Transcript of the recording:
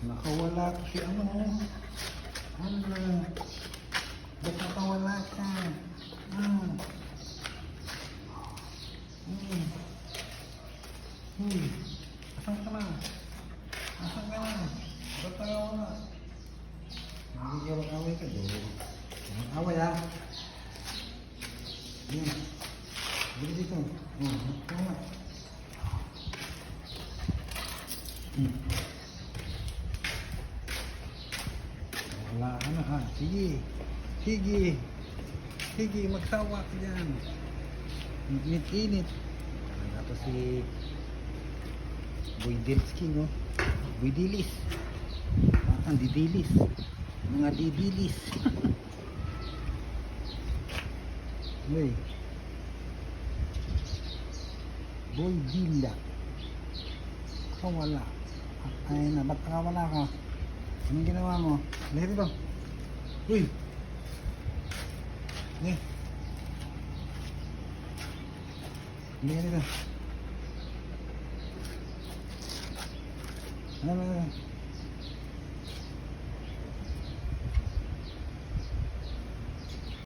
Nakawala ko si ano. Ano? Ba't nakawala ka? Asan ka na? Asan ka na? Ba't nakawala? Nakikipag-away ka doon. Away ha? Yan. Bili dito. Ito na. Wala ka na ha. Sige. Sige. Sige, magsawa ka dyan. Init-init. Tapos si Boy Delski, no? Boy Dilis. Ang didilis. Mga didilis. Boy. Boy Dila. Kawala. Ay na, ba't nakawala ka? Anong ginawa mo? Lari ba? Uy! Eh. Lari ba? Ano?